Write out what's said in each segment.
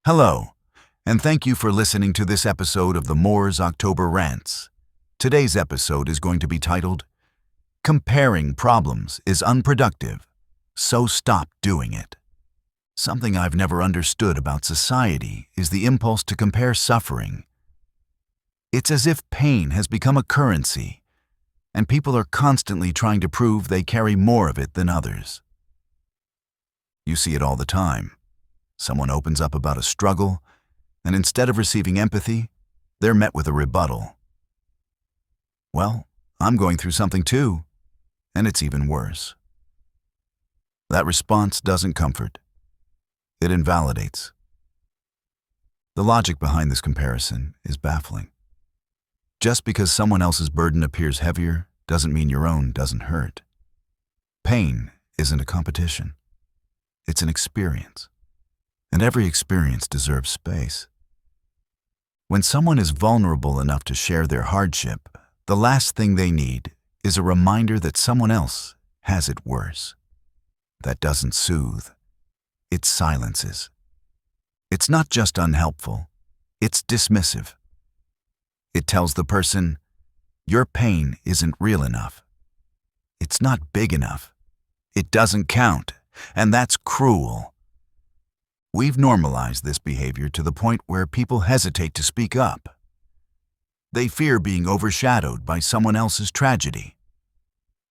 Hello, and thank you for listening to this episode of the Moore's October Rants. Today's episode is going to be titled, Comparing Problems is Unproductive, so stop doing it. Something I've never understood about society is the impulse to compare suffering. It's as if pain has become a currency, and people are constantly trying to prove they carry more of it than others. You see it all the time. Someone opens up about a struggle, and instead of receiving empathy, they're met with a rebuttal. Well, I'm going through something too, and it's even worse. That response doesn't comfort. It invalidates. The logic behind this comparison is baffling. Just because someone else's burden appears heavier doesn't mean your own doesn't hurt. Pain isn't a competition. It's an experience. And every experience deserves space. When someone is vulnerable enough to share their hardship, the last thing they need is a reminder that someone else has it worse. That doesn't soothe. It silences. It's not just unhelpful, it's dismissive. It tells the person, your pain isn't real enough. It's not big enough. It doesn't count, and that's cruel. We've normalized this behavior to the point where people hesitate to speak up. They fear being overshadowed by someone else's tragedy.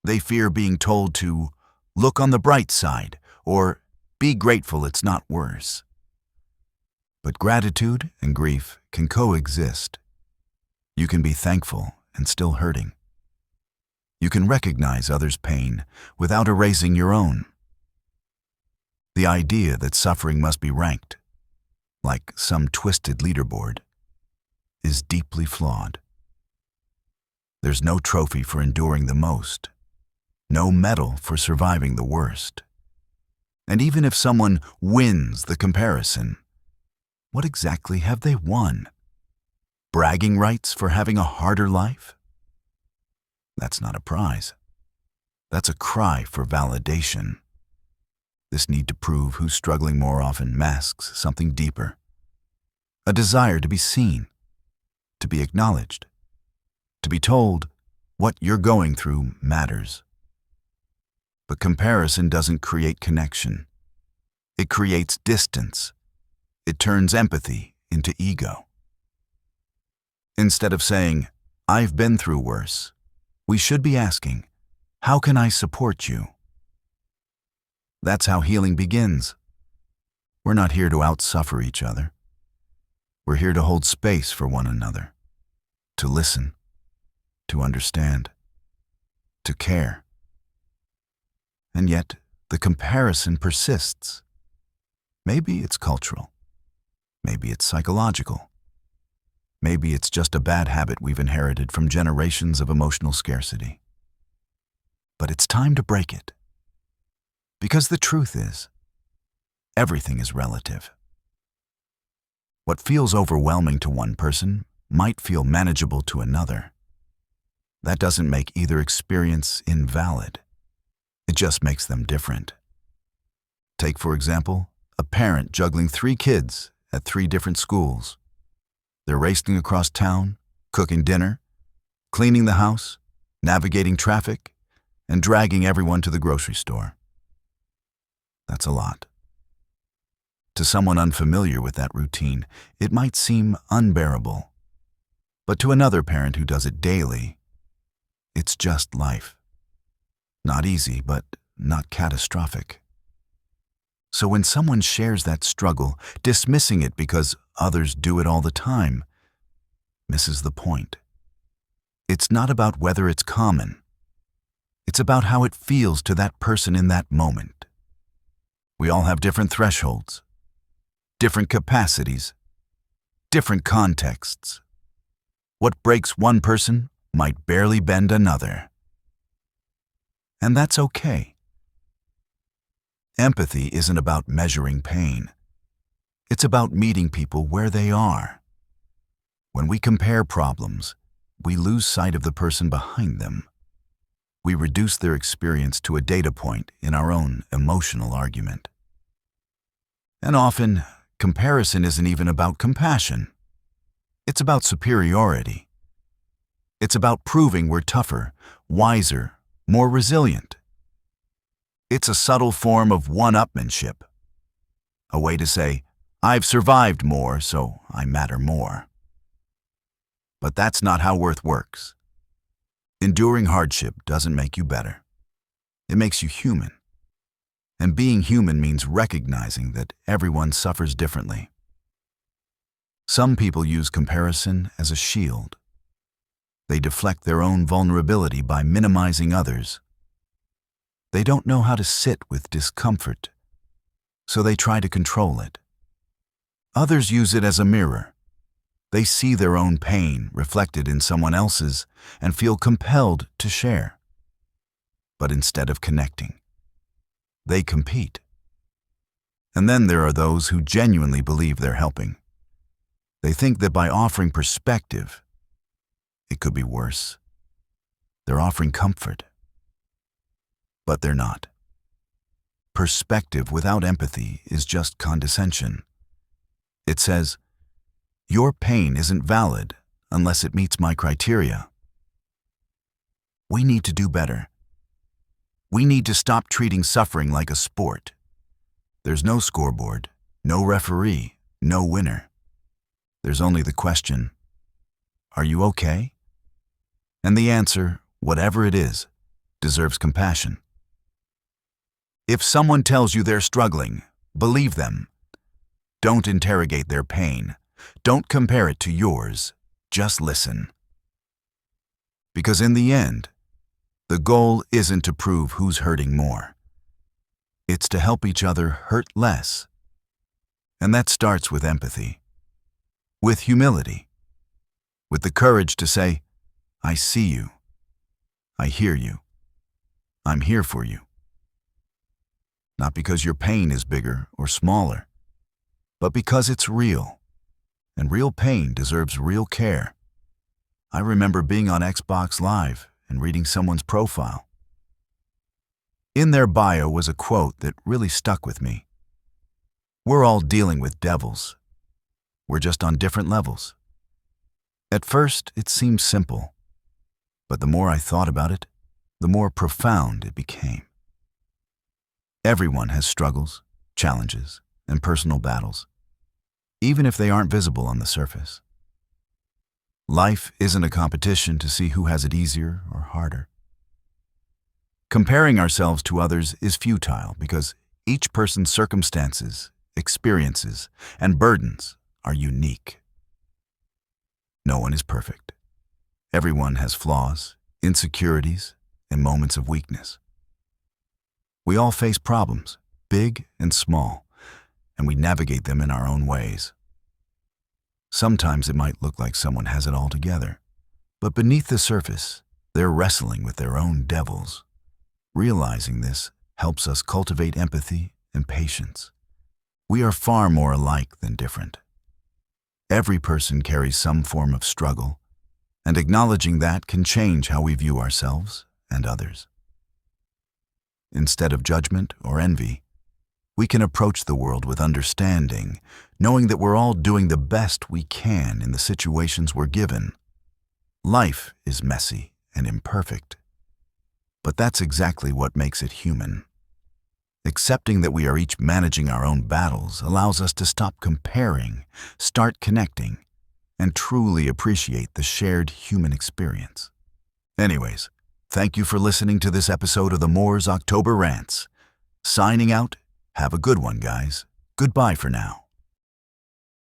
They fear being told to look on the bright side or be grateful it's not worse. But gratitude and grief can coexist. You can be thankful and still hurting. You can recognize others' pain without erasing your own. The idea that suffering must be ranked, like some twisted leaderboard, is deeply flawed. There's no trophy for enduring the most, no medal for surviving the worst. And even if someone wins the comparison, what exactly have they won? Bragging rights for having a harder life? That's not a prize. That's a cry for validation. This need to prove who's struggling more often masks something deeper. A desire to be seen, to be acknowledged, to be told what you're going through matters. But comparison doesn't create connection. It creates distance. It turns empathy into ego. Instead of saying, I've been through worse, we should be asking, how can I support you? That's how healing begins. We're not here to outsuffer each other. We're here to hold space for one another, to listen, to understand, to care. And yet, the comparison persists. Maybe it's cultural. Maybe it's psychological. Maybe it's just a bad habit we've inherited from generations of emotional scarcity. But it's time to break it. Because the truth is, everything is relative. What feels overwhelming to one person might feel manageable to another. That doesn't make either experience invalid. It just makes them different. Take, for example, a parent juggling 3 kids at 3 different schools. They're racing across town, cooking dinner, cleaning the house, navigating traffic, and dragging everyone to the grocery store. That's a lot. To someone unfamiliar with that routine, it might seem unbearable. But to another parent who does it daily, it's just life. Not easy, but not catastrophic. So when someone shares that struggle, dismissing it because others do it all the time, misses the point. It's not about whether it's common. It's about how it feels to that person in that moment. We all have different thresholds, different capacities, different contexts. What breaks one person might barely bend another. And that's okay. Empathy isn't about measuring pain. It's about meeting people where they are. When we compare problems, we lose sight of the person behind them. We reduce their experience to a data point in our own emotional argument. And often, comparison isn't even about compassion. It's about superiority. It's about proving we're tougher, wiser, more resilient. It's a subtle form of one-upmanship. A way to say, I've survived more, so I matter more. But that's not how worth works. Enduring hardship doesn't make you better. It makes you human. And being human means recognizing that everyone suffers differently. Some people use comparison as a shield. They deflect their own vulnerability by minimizing others. They don't know how to sit with discomfort, so they try to control it. Others use it as a mirror. They see their own pain reflected in someone else's and feel compelled to share. But instead of connecting, they compete. And then there are those who genuinely believe they're helping. They think that by offering perspective, it could be worse. They're offering comfort. But they're not. Perspective without empathy is just condescension. It says, your pain isn't valid unless it meets my criteria. We need to do better. We need to stop treating suffering like a sport. There's no scoreboard, no referee, no winner. There's only the question, are you okay? And the answer, whatever it is, deserves compassion. If someone tells you they're struggling, believe them. Don't interrogate their pain. Don't compare it to yours. Just listen. Because in the end, the goal isn't to prove who's hurting more. It's to help each other hurt less. And that starts with empathy, with humility, with the courage to say, I see you, I hear you, I'm here for you. Not because your pain is bigger or smaller, but because it's real, and real pain deserves real care. I remember being on Xbox Live and reading someone's profile. In their bio was a quote that really stuck with me. We're all dealing with devils. We're just on different levels. At first, it seemed simple, but the more I thought about it, the more profound it became. Everyone has struggles, challenges, and personal battles, even if they aren't visible on the surface. Life isn't a competition to see who has it easier or harder. Comparing ourselves to others is futile because each person's circumstances, experiences, and burdens are unique. No one is perfect. Everyone has flaws, insecurities, and moments of weakness. We all face problems, big and small, and we navigate them in our own ways. Sometimes it might look like someone has it all together, but beneath the surface, they're wrestling with their own devils. Realizing this helps us cultivate empathy and patience. We are far more alike than different. Every person carries some form of struggle, and acknowledging that can change how we view ourselves and others. Instead of judgment or envy, we can approach the world with understanding, knowing that we're all doing the best we can in the situations we're given. Life is messy and imperfect, but that's exactly what makes it human. Accepting that we are each managing our own battles allows us to stop comparing, start connecting, and truly appreciate the shared human experience. Anyways, thank you for listening to this episode of the Moore's October Rants. Signing out, have a good one, guys. Goodbye for now.